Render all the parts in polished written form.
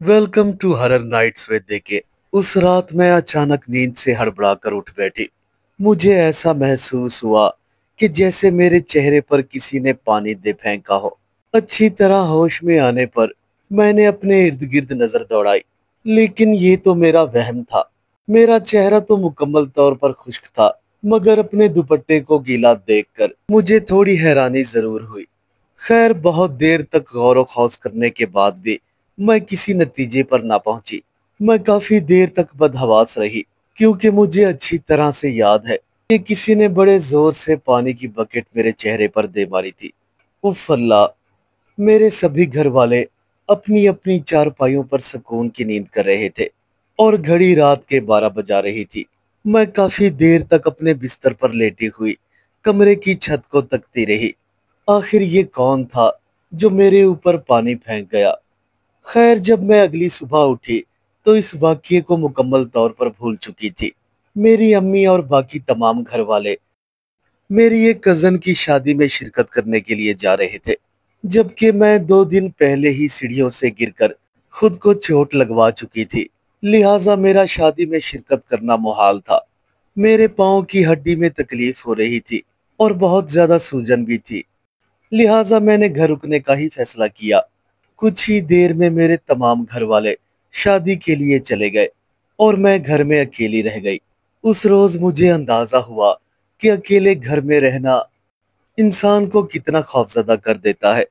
Welcome to horror nights with देके। उस रात मैं अचानक नींद से हड़बड़ा कर उठ बैठी। मुझे ऐसा महसूस हुआ कि जैसे मेरे चेहरे पर किसी ने पानी दे फेंका हो। अच्छी तरह होश में आने पर मैंने अपने इर्द गिर्द नजर दौड़ाई, लेकिन ये तो मेरा वहम था। मेरा चेहरा तो मुकम्मल तौर पर खुश्क था, मगर अपने दुपट्टे को गीला देखकर मुझे थोड़ी हैरानी जरूर हुई। खैर, बहुत देर तक गौर व खौज करने के बाद भी मैं किसी नतीजे पर ना पहुंची। मैं काफी देर तक बदहवास रही, क्योंकि मुझे अच्छी तरह से याद है कि किसी ने बड़े जोर से पानी की बकेट मेरे चेहरे पर दे मारी थी। उफ अल्लाह! मेरे सभी घर वाले अपनी अपनी चारपाइयों पर सुकून की नींद कर रहे थे और घड़ी रात के 12 बजा रही थी। मैं काफी देर तक अपने बिस्तर पर लेटी हुई कमरे की छत को तकती रही। आखिर ये कौन था जो मेरे ऊपर पानी फेंक गया? खैर, जब मैं अगली सुबह उठी तो इस वाकये को मुकम्मल तौर पर भूल चुकी थी। मेरी अम्मी और बाकी तमाम घर वाले मेरी एक कजन की शादी में शिरकत करने के लिए जा रहे थे, जबकि मैं 2 दिन पहले ही सीढ़ियों से गिरकर खुद को चोट लगवा चुकी थी। लिहाजा मेरा शादी में शिरकत करना मुहाल था। मेरे पाँव की हड्डी में तकलीफ हो रही थी और बहुत ज्यादा सूजन भी थी। लिहाजा मैंने घर रुकने का ही फैसला किया। कुछ ही देर में मेरे तमाम घर वाले शादी के लिए चले गए और मैं घर में अकेली रह गई। उस रोज मुझे अंदाजा हुआ कि अकेले घर में रहना इंसान को कितना खौफजदा कर देता है।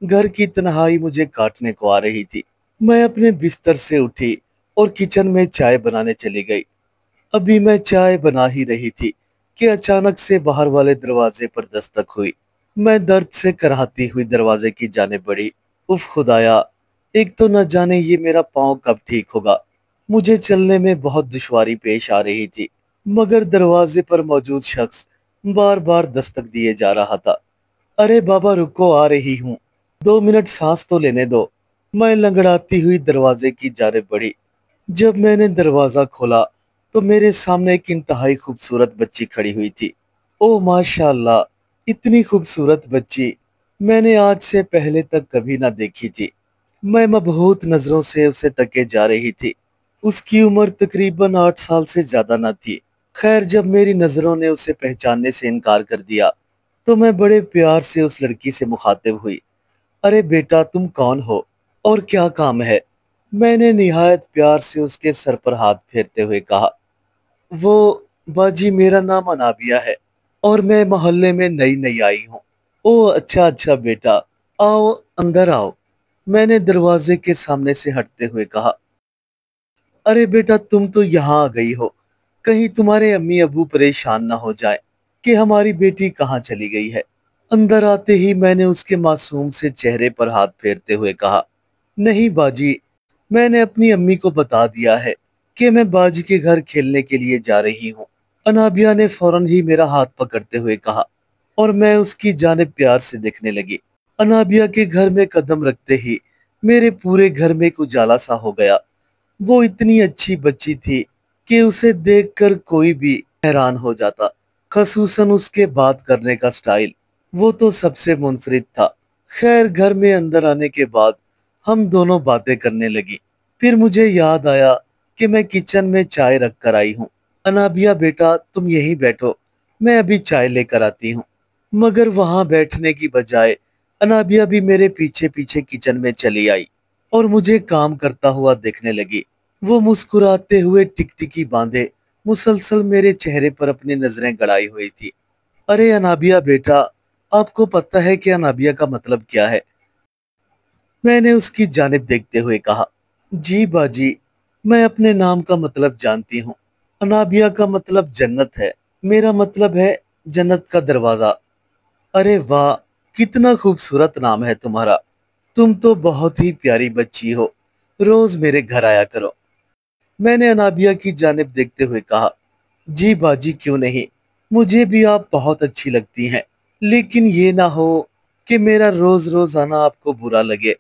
घर की तन्हाई मुझे काटने को आ रही थी। मैं अपने बिस्तर से उठी और किचन में चाय बनाने चली गई। अभी मैं चाय बना ही रही थी कि अचानक से बाहर वाले दरवाजे पर दस्तक हुई। मैं दर्द से कराहती हुई दरवाजे की जाने बढ़ी। उफ खुदाया! एक तो न जाने ये मेरा पाँव कब ठीक होगा। मुझे चलने में बहुत दुश्वारी पेश आ रही थी, मगर दरवाजे पर मौजूद शख्स बार बार दस्तक दिए जा रहा था। अरे बाबा रुको, आ रही हूँ, 2 मिनट सांस तो लेने दो। मैं लंगड़ाती हुई दरवाजे की जाने बढ़ी। जब मैंने दरवाजा खोला तो मेरे सामने एक इंतहाई खूबसूरत बच्ची खड़ी हुई थी। ओ माशाअल्लाह! इतनी खूबसूरत बच्ची मैंने आज से पहले तक कभी ना देखी थी। मैं मबहूत नजरों से उसे तके जा रही थी। उसकी उम्र तकरीबन 8 साल से ज्यादा न थी। खैर, जब मेरी नजरों ने उसे पहचानने से इनकार कर दिया तो मैं बड़े प्यार से उस लड़की से मुखातिब हुई। अरे बेटा, तुम कौन हो और क्या काम है? मैंने निहायत प्यार से उसके सर पर हाथ फेरते हुए कहा। वो बाजी, मेरा नाम अनाबिया है और मैं मोहल्ले में नई नई आई हूँ। ओ अच्छा अच्छा बेटा, आओ अंदर आओ, मैंने दरवाजे के सामने से हटते हुए कहा। अरे बेटा, तुम तो यहाँ आ गई हो, कहीं तुम्हारे अम्मी अबू परेशान ना हो जाए कि हमारी बेटी कहाँ चली गई है। अंदर आते ही मैंने उसके मासूम से चेहरे पर हाथ फेरते हुए कहा, नहीं बाजी, मैंने अपनी अम्मी को बता दिया है कि मैं बाजी के घर खेलने के लिए जा रही हूँ। अनाबिया ने फौरन ही मेरा हाथ पकड़ते हुए कहा और मैं उसकी जानिब प्यार से देखने लगी। अनाबिया के घर में कदम रखते ही मेरे पूरे घर में एक उजाला सा हो गया। वो इतनी अच्छी बच्ची थी कि उसे देखकर कोई भी हैरान हो जाता, खसूसन उसके बात करने का स्टाइल। वो तो सबसे मुनफरिद था। खैर, घर में अंदर आने के बाद हम दोनों बातें करने लगी। फिर मुझे याद आया कि मैं किचन में चाय रख कर आई हूँ। अनाबिया बेटा, तुम यहीं बैठो, मैं अभी चाय लेकर आती हूँ। मगर वहां बैठने की बजाय अनाबिया भी मेरे पीछे पीछे किचन में चली आई और मुझे काम करता हुआ देखने लगी। वो मुस्कुराते हुए टिकटिकी बांधे मुसलसल मेरे चेहरे पर अपनी नजरें गड़ाई हुई थी। अरे अनाबिया बेटा, आपको पता है कि अनाबिया का मतलब क्या है? मैंने उसकी जानिब देखते हुए कहा। जी बाजी, मैं अपने नाम का मतलब जानती हूँ। अनाबिया का मतलब जन्नत है। मेरा मतलब है जन्नत का दरवाजा। अरे वाह, कितना खूबसूरत नाम है तुम्हारा। तुम तो बहुत ही प्यारी बच्ची हो, रोज मेरे घर आया करो, मैंने अनाबिया की जानिब देखते हुए कहा। जी बाजी, क्यों नहीं, मुझे भी आप बहुत अच्छी लगती हैं, लेकिन ये ना हो कि मेरा रोज रोज आना आपको बुरा लगे,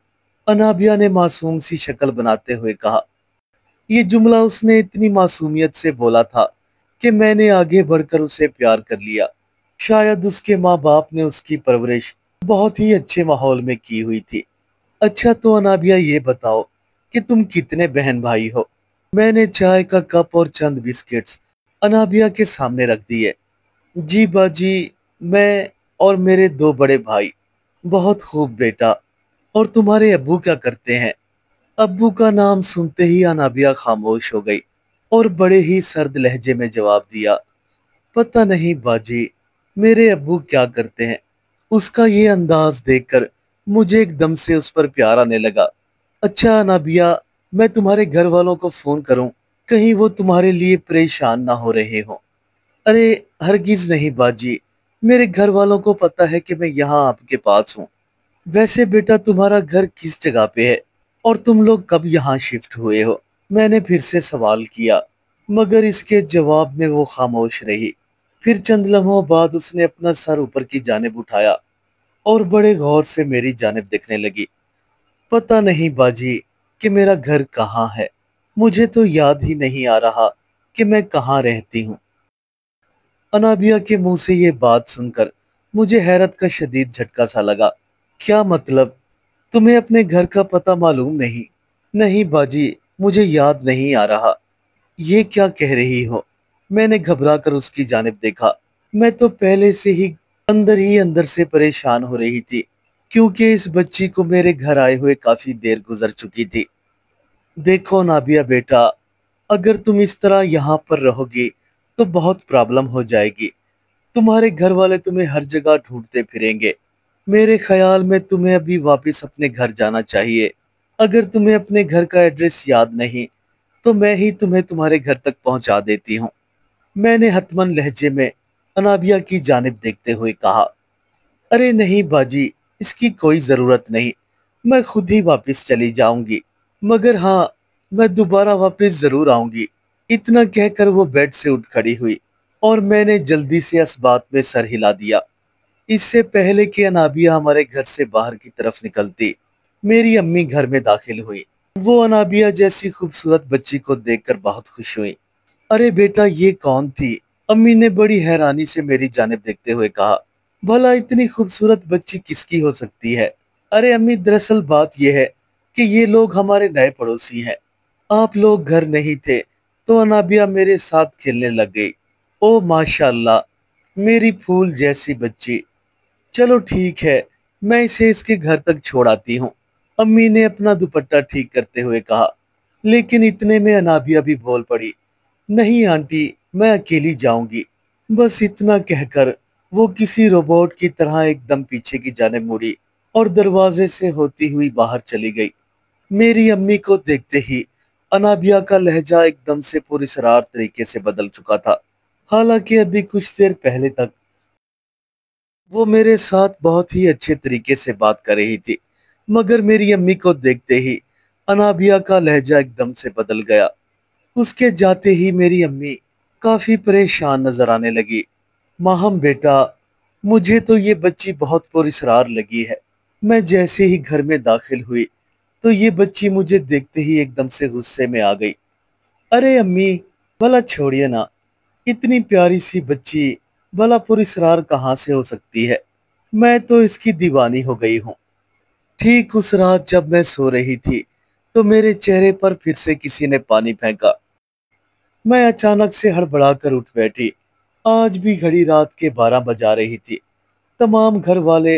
अनाबिया ने मासूम सी शक्ल बनाते हुए कहा। ये जुमला उसने इतनी मासूमियत से बोला था कि मैंने आगे बढ़कर उसे प्यार कर लिया। शायद उसके माँ बाप ने उसकी परवरिश बहुत ही अच्छे माहौल में की हुई थी। अच्छा तो अनाबिया, ये बताओ कि तुम कितने बहन भाई हो। मैंने चाय का कप और चंद बिस्किट्स अनाबिया के सामने रख दिए। जी बाजी, मैं और मेरे दो बड़े भाई। बहुत खूब बेटा। और तुम्हारे अब्बू क्या करते हैं? अब्बू का नाम सुनते ही अनाबिया खामोश हो गई और बड़े ही सर्द लहजे में जवाब दिया, पता नहीं बाजी, मेरे अब्बू क्या करते हैं। उसका ये अंदाज देखकर मुझे एकदम से उस पर प्यार आने लगा। अच्छा अनाबिया, मैं तुम्हारे घर वालों को फोन करूं, कहीं वो तुम्हारे लिए परेशान ना हो रहे हो। अरे हरगिज नहीं बाजी, मेरे घर वालों को पता है कि मैं यहाँ आपके पास हूँ। वैसे बेटा तुम्हारा घर किस जगह पे है और तुम लोग कब यहाँ शिफ्ट हुए हो? मैंने फिर से सवाल किया, मगर इसके जवाब में वो खामोश रही। फिर चंद लम्हों बाद उसने अपना सर ऊपर की जानिब उठाया और बड़े गौर से मेरी जानिब देखने लगी। पता नहीं बाजी कि मेरा घर कहाँ है। मुझे तो याद ही नहीं आ रहा कि मैं कहाँ रहती हूँ। अनाबिया के मुंह से ये बात सुनकर मुझे हैरत का शदीद झटका सा लगा। क्या मतलब, तुम्हें अपने घर का पता मालूम नहीं? नहीं बाजी, मुझे याद नहीं आ रहा। ये क्या कह रही हो? मैंने घबरा कर उसकी जानिब देखा। मैं तो पहले से ही अंदर से परेशान हो रही थी, क्योंकि इस बच्ची को मेरे घर आए हुए काफी देर गुजर चुकी थी। देखो नाबिया बेटा, अगर तुम इस तरह यहाँ पर रहोगी तो बहुत प्रॉब्लम हो जाएगी। तुम्हारे घर वाले तुम्हें हर जगह ढूंढते फिरेंगे। मेरे ख्याल में तुम्हें अभी वापस अपने घर जाना चाहिए। अगर तुम्हें अपने घर का एड्रेस याद नहीं तो मैं ही तुम्हें तुम्हारे घर तक पहुंचा देती हूँ। मैंने हतमन लहजे में अनाबिया की जानिब देखते हुए कहा। अरे नहीं बाजी, इसकी कोई जरूरत नहीं। मैं खुद ही वापस चली जाऊंगी। मगर हाँ, मैं दोबारा वापस जरूर आऊंगी। इतना कहकर वो बेड से उठ खड़ी हुई और मैंने जल्दी से इस बात में सर हिला दिया। इससे पहले कि अनाबिया हमारे घर से बाहर की तरफ निकलती, मेरी अम्मी घर में दाखिल हुई। वो अनाबिया जैसी खूबसूरत बच्ची को देखकर बहुत खुश हुई। अरे बेटा, ये कौन थी? अम्मी ने बड़ी हैरानी से मेरी जानिब देखते हुए कहा। भला इतनी खूबसूरत बच्ची किसकी हो सकती है? अरे अम्मी, दरअसल बात यह है कि ये लोग हमारे नए पड़ोसी हैं। आप लोग घर नहीं थे तो अनाबिया मेरे साथ खेलने लग गई। ओ माशाल्लाह, मेरी फूल जैसी बच्ची। चलो ठीक है, मैं इसे इसके घर तक छोड़ आती हूँ, अम्मी ने अपना दुपट्टा ठीक करते हुए कहा। लेकिन इतने में अनाबिया भी बोल पड़ी, नहीं आंटी, मैं अकेली जाऊंगी। बस इतना कहकर वो किसी रोबोट की तरह एकदम पीछे की जानिब मुड़ी और दरवाजे से होती हुई बाहर चली गई। मेरी अम्मी को देखते ही अनाबिया का लहजा एकदम से पुरस्रार तरीके से बदल चुका था। हालांकि अभी कुछ देर पहले तक वो मेरे साथ बहुत ही अच्छे तरीके से बात कर रही थी, मगर मेरी अम्मी को देखते ही अनाबिया का लहजा एकदम से बदल गया। उसके जाते ही मेरी अम्मी काफी परेशान नजर आने लगी। माहम बेटा, मुझे तो ये बच्ची बहुत पुरस्रार लगी है। मैं जैसे ही घर में दाखिल हुई तो ये बच्ची मुझे देखते ही एकदम से गुस्से में आ गई। अरे अम्मी, भला छोड़िए ना, इतनी प्यारी सी बच्ची भला पुरस्रार कहाँ से हो सकती है? मैं तो इसकी दीवानी हो गई हूँ। ठीक उस रात जब मैं सो रही थी तो मेरे चेहरे पर फिर से किसी ने पानी फेंका। मैं अचानक से हड़बड़ा कर उठ बैठी। आज भी घड़ी रात के 12 बजा रही थी। तमाम घर वाले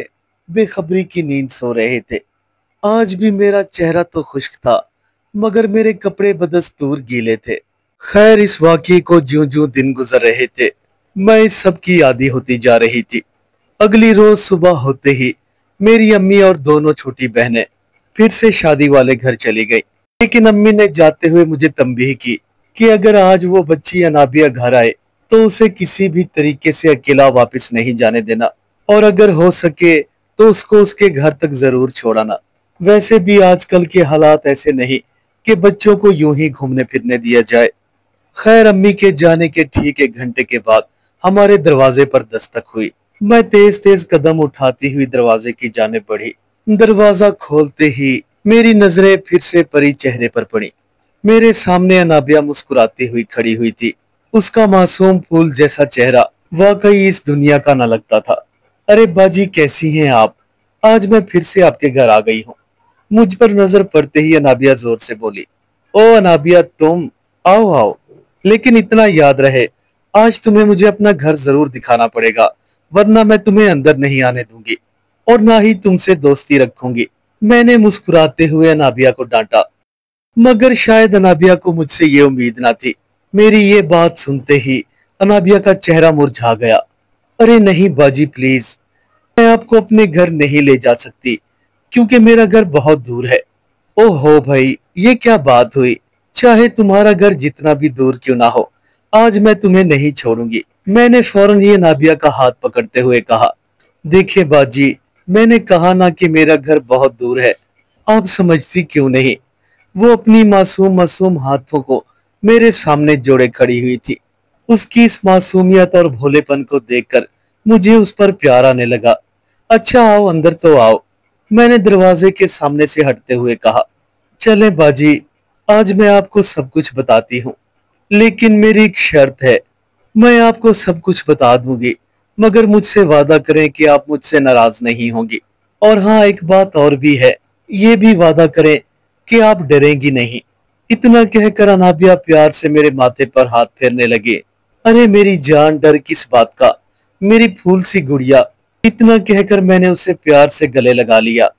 बेखबरी की नींद सो रहे थे। आज भी मेरा चेहरा तो खुश्क था, मगर मेरे कपड़े बदस्तूर गीले थे। खैर, इस वाकये को ज्यों ज्यों दिन गुजर रहे थे, मैं इस सब की आदी होती जा रही थी। अगली रोज सुबह होते ही मेरी अम्मी और दोनों छोटी बहनें फिर से शादी वाले घर चली गई। लेकिन अम्मी ने जाते हुए मुझे तंबीह की कि अगर आज वो बच्ची अनाबिया घर आए तो उसे किसी भी तरीके से अकेला वापस नहीं जाने देना, और अगर हो सके तो उसको उसके घर तक जरूर छोड़ाना। वैसे भी आजकल के हालात ऐसे नहीं कि बच्चों को यूं ही घूमने फिरने दिया जाए। खैर, अम्मी के जाने के ठीक 1 घंटे के बाद हमारे दरवाजे पर दस्तक हुई। मैं तेज तेज कदम उठाती हुई दरवाजे की जाने बढ़ी। दरवाजा खोलते ही मेरी नजरें फिर से परी चेहरे पर पड़ी। मेरे सामने अनाबिया मुस्कुराती हुई खड़ी हुई थी। उसका मासूम फूल जैसा चेहरा वाकई इस दुनिया का न लगता था। अरे बाजी, कैसी हैं आप? आज मैं फिर से आपके घर आ गई हूँ। मुझ पर नजर पड़ते ही अनाबिया जोर से बोली, ओ अनाबिया तुम, आओ आओ। लेकिन इतना याद रहे, आज तुम्हें मुझे अपना घर जरूर दिखाना पड़ेगा, वरना मैं तुम्हें अंदर नहीं आने दूंगी और ना ही तुमसे दोस्ती रखूंगी। मैंने मुस्कुराते हुए अनाबिया को डांटा, मगर शायद अनाबिया को मुझसे ये उम्मीद ना थी। मेरी ये बात सुनते ही अनाबिया का चेहरा मुरझा गया। अरे नहीं बाजी प्लीज, मैं आपको अपने घर नहीं ले जा सकती क्योंकि मेरा घर बहुत दूर है। ओहो भाई, ये क्या बात हुई? चाहे तुम्हारा घर जितना भी दूर क्यों ना हो, आज मैं तुम्हें नहीं छोड़ूंगी। मैंने फौरन ही नाबिया का हाथ पकड़ते हुए कहा, देखिए बाजी, मैंने कहा ना कि मेरा घर बहुत दूर है, आप समझती क्यों नहीं? वो अपनी मासूम मासूम हाथों को मेरे सामने जोड़े खड़ी हुई थी। उसकी इस मासूमियत और भोलेपन को देखकर मुझे उस पर प्यार आने लगा। अच्छा आओ अंदर तो आओ, मैंने दरवाजे के सामने से हटते हुए कहा। चलें बाजी, आज मैं आपको सब कुछ बताती हूँ, लेकिन मेरी एक शर्त है। मैं आपको सब कुछ बता दूंगी, मगर मुझसे वादा करें कि आप मुझसे नाराज नहीं होंगी। और हाँ, एक बात और भी है, ये भी वादा करें कि आप डरेंगी नहीं। इतना कहकर अनाबिया प्यार से मेरे माथे पर हाथ फेरने लगे। अरे मेरी जान, डर किस बात का, मेरी फूल सी गुड़िया। इतना कहकर मैंने उसे प्यार से गले लगा लिया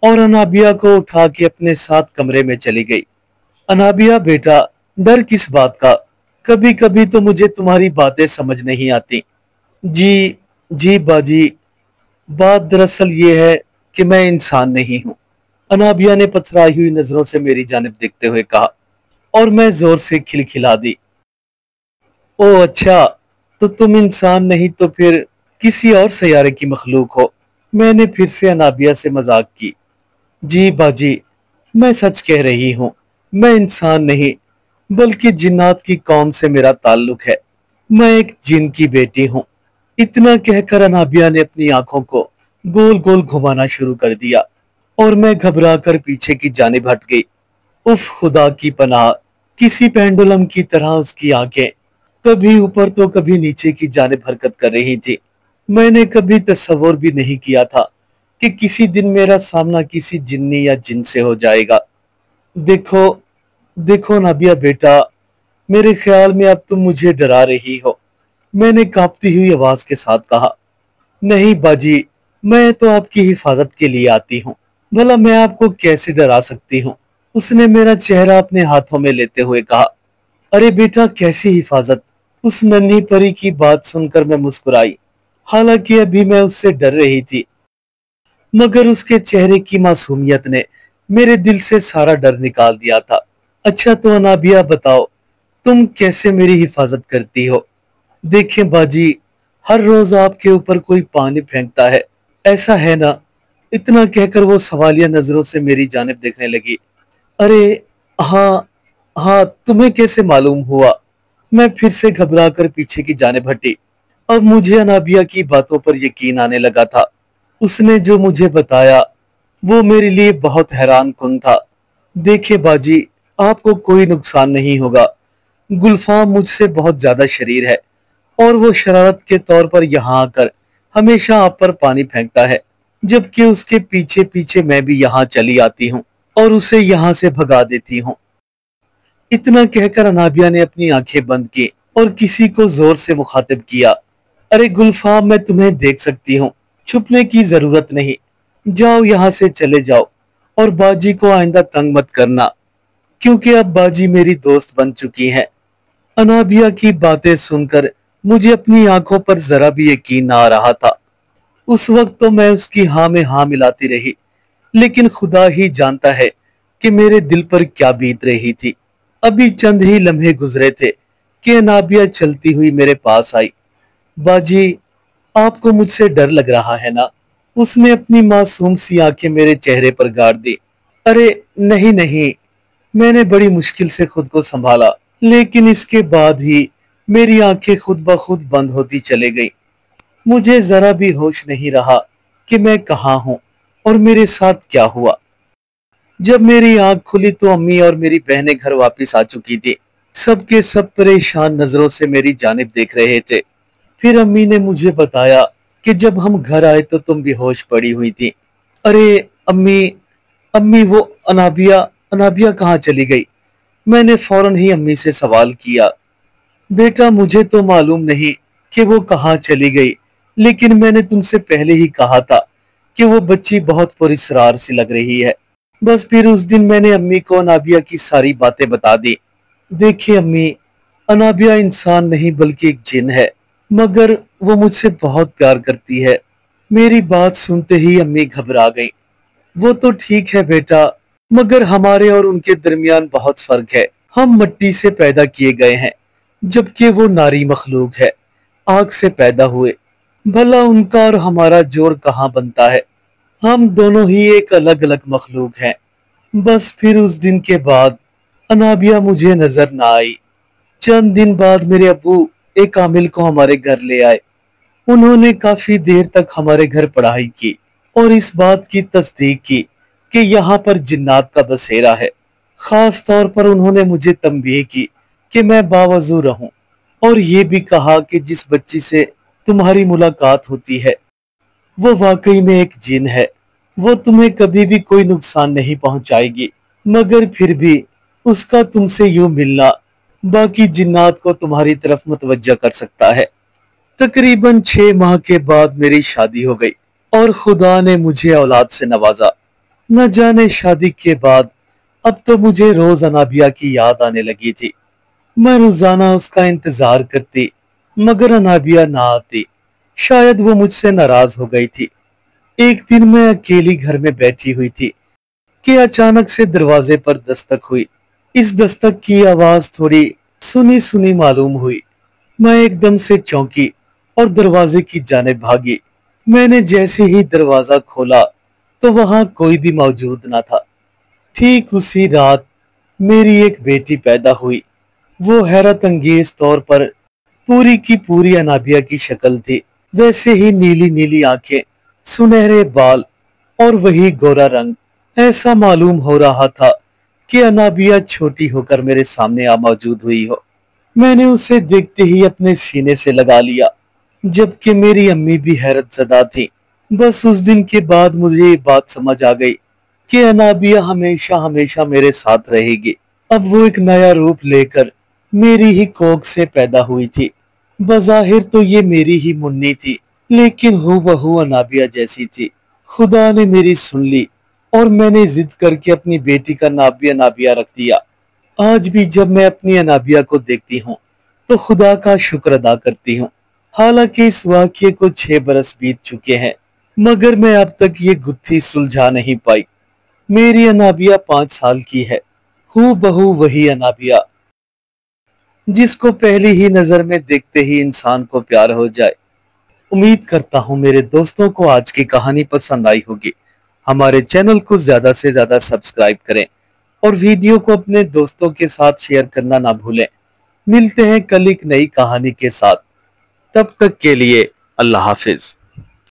और अनाबिया को उठा के अपने साथ कमरे में चली गई। अनाबिया बेटा, डर किस बात का? कभी कभी तो मुझे तुम्हारी बातें समझ नहीं आती। जी जी बाजी, बात दरअसल ये है कि मैं इंसान नहीं हूँ। अनाबिया ने पथराई हुई नजरों से मेरी जानिब देखते हुए कहा और मैं जोर से खिलखिला दी। ओ अच्छा, तो तुम इंसान नहीं तो फिर किसी और सैयारे की मखलूक हो। मैंने फिर से अनाबिया से मजाक की। जी बाजी, मैं सच कह रही हूँ, मैं इंसान नहीं बल्कि जिन्नात की कौम से मेरा ताल्लुक है। मैं एक जिन की बेटी हूँ। इतना कहकर अनाबिया ने अपनी आंखों को गोल गोल घुमाना शुरू कर दिया और मैं घबरा कर पीछे की जानिब हट गई। उफ खुदा की पनाह, किसी पेंडुलम की तरह उसकी आंखें कभी ऊपर तो कभी नीचे की जानिब हरकत कर रही थी। मैंने कभी तस्वुर भी नहीं किया था कि किसी दिन मेरा सामना किसी जिन्नी या जिन से हो जाएगा। देखो देखो नाबिया बेटा, मेरे ख्याल में अब तुम मुझे डरा रही हो, मैंने कांपती हुई आवाज के साथ कहा। नहीं बाजी, मैं तो आपकी हिफाजत के लिए आती हूँ, भला मैं आपको कैसे डरा सकती हूँ? उसने मेरा चेहरा अपने हाथों में लेते हुए कहा। अरे बेटा, कैसी हिफाजत? उस नन्ही परी की बात सुनकर मैं मुस्कुराई। हालांकि अभी मैं उससे डर रही थी, मगर उसके चेहरे की मासूमियत ने मेरे दिल से सारा डर निकाल दिया था। अच्छा तो अनाबिया बताओ, तुम कैसे मेरी हिफाजत करती हो? देखें बाजी, हर रोज आपके ऊपर कोई पानी फेंकता है, ऐसा है ना? इतना कहकर वो सवालिया नजरों से मेरी जानिब देखने लगी। अरे हाँ, हाँ, तुम्हें कैसे मालूम हुआ? मैं फिर से घबरा कर पीछे की जानिब हटी। अब मुझे अनाबिया की बातों पर यकीन आने लगा था। उसने जो मुझे बताया वो मेरे लिए बहुत हैरान कुन था। देखिए बाजी, आपको कोई नुकसान नहीं होगा। गुलफाम मुझसे बहुत ज्यादा शरीर है और वो शरारत के तौर पर यहाँ आकर हमेशा आप पर पानी फेंकता है, जबकि उसके पीछे पीछे मैं भी यहाँ चली आती हूँ और उसे यहाँ से भगा देती हूँ। इतना कहकर अनाबिया ने अपनी आंखें बंद की और किसी को जोर से मुखातिब किया। अरे गुलफाम, मैं तुम्हें देख सकती हूँ, छुपने की जरूरत नहीं। जाओ यहाँ से चले जाओ और बाजी को आइंदा तंग मत करना, क्योंकि अब बाजी मेरी दोस्त बन चुकी है। अनाबिया की बातें सुनकर मुझे अपनी आंखों पर जरा भी यकीन ना आ रहा था। उस वक्त तो मैं उसकी हाँ में हाँ मिलाती रही, लेकिन खुदा ही जानता है कि मेरे दिल पर क्या बीत रही थी। अभी चंद ही लम्हे गुजरे थे कि अनाबिया चलती हुई मेरे पास आई। बाजी, आपको मुझसे डर लग रहा है ना? उसने अपनी मासूम सी आंखें मेरे चेहरे पर गाड़ दी। अरे नहीं नहीं, मैंने बड़ी मुश्किल से खुद को संभाला, लेकिन इसके बाद ही मेरी आंखें खुद ब खुद बंद होती चले गई। मुझे जरा भी होश नहीं रहा कि मैं कहाँ हूँ और मेरे साथ क्या हुआ। जब मेरी आंख खुली तो अम्मी और मेरी बहनें घर वापस आ चुकी थी। सबके सब परेशान नजरों से मेरी जानिब देख रहे थे। फिर अम्मी ने मुझे बताया कि जब हम घर आए तो तुम बेहोश पड़ी हुई थी। अरे अम्मी, अम्मी वो अनाबिया अनाबिया कहाँ चली गई? मैंने फौरन ही अम्मी से सवाल किया। बेटा मुझे तो मालूम नहीं कि वो कहाँ चली गई, लेकिन मैंने तुमसे पहले ही कहा था कि वो बच्ची बहुत पुरस्रार सी लग रही है। बस फिर उस दिन मैंने अम्मी को अनाबिया की सारी बातें बता दी। देखिए अम्मी, अनाबिया इंसान नहीं बल्कि एक जिन है, मगर वो मुझसे बहुत प्यार करती है। मेरी बात सुनते ही अम्मी घबरा गई। वो तो ठीक है बेटा, मगर हमारे और उनके दरमियान बहुत फर्क है। हम मिट्टी से पैदा किए गए हैं, जबकि वो नारी मखलूक है, आग से पैदा हुए। भला उनका और हमारा जोड़ कहाँ बनता है? हम दोनों ही एक अलग अलग मखलूक हैं। बस फिर उस दिन के बाद अनाबिया मुझे नजर ना आई। चंद दिन बाद मेरे अब्बू एक आमिल को हमारे घर ले आए। उन्होंने काफी देर तक हमारे घर पढ़ाई की और इस बात की तस्दीक की कि यहाँ पर जिन्नात का बसेरा है। खास तौर पर उन्होंने मुझे तंबीह की कि मैं बावजू रहूं, और ये भी कहा कि जिस बच्ची से तुम्हारी मुलाकात होती है वो वाकई में एक जिन है। वो तुम्हें कभी भी कोई नुकसान नहीं पहुंचाएगी, मगर फिर भी उसका तुमसे यूं मिलना बाकी जिन्नात को तुम्हारी तरफ मुतवज्जा कर सकता है। तकरीबन 6 माह के बाद मेरी शादी हो गई और खुदा ने मुझे औलाद से नवाजा। न जाने शादी के बाद अब तो मुझे रोज अनाबिया की याद आने लगी थी। मैं रोजाना उसका इंतजार करती, मगर अनाबिया ना आती। शायद वो मुझसे नाराज हो गई थी। एक दिन मैं अकेली घर में बैठी हुई थी कि अचानक से दरवाजे पर दस्तक हुई। इस दस्तक की आवाज थोड़ी सुनी सुनी मालूम हुई। मैं एकदम से चौंकी और दरवाजे की जानिब भागी। मैंने जैसे ही दरवाजा खोला तो वहां कोई भी मौजूद न था। ठीक उसी रात मेरी एक बेटी पैदा हुई। वो हैरत अंगेज तौर पर पूरी की पूरी अनाबिया की शक्ल थी। वैसे ही नीली नीली आंखें, सुनहरे बाल और वही गोरा रंग। ऐसा मालूम हो रहा था कि अनाबिया छोटी होकर मेरे सामने आ मौजूद हुई हो। मैंने उसे देखते ही अपने सीने से लगा लिया, जबकि मेरी अम्मी भी हैरत ज़दा थी। बस उस दिन के बाद मुझे ये बात समझ आ गई कि अनाबिया हमेशा हमेशा मेरे साथ रहेगी। अब वो एक नया रूप लेकर मेरी ही कोख से पैदा हुई थी। बज़ाहिर तो ये मेरी ही मुन्नी थी, लेकिन हूबहू अनाबिया जैसी थी। खुदा ने मेरी सुन ली और मैंने जिद करके अपनी बेटी का नाम भी अनाबिया रख दिया। आज भी जब मैं अपनी अनाबिया को देखती हूँ तो खुदा का शुक्र अदा करती हूँ। हालांकि इस वाक़ये को 6 बरस बीत चुके हैं, मगर मैं अब तक ये गुत्थी सुलझा नहीं पाई। मेरी अनाबिया 5 साल की है, हूबहू वही अनाबिया जिसको पहली ही नजर में देखते ही इंसान को प्यार हो जाए। उम्मीद करता हूँ मेरे दोस्तों को आज की कहानी पसंद आई होगी। हमारे चैनल को ज्यादा से ज्यादा सब्सक्राइब करें और वीडियो को अपने दोस्तों के साथ शेयर करना ना भूलें। मिलते हैं कल एक नई कहानी के साथ। तब तक के लिए अल्लाह हाफिज।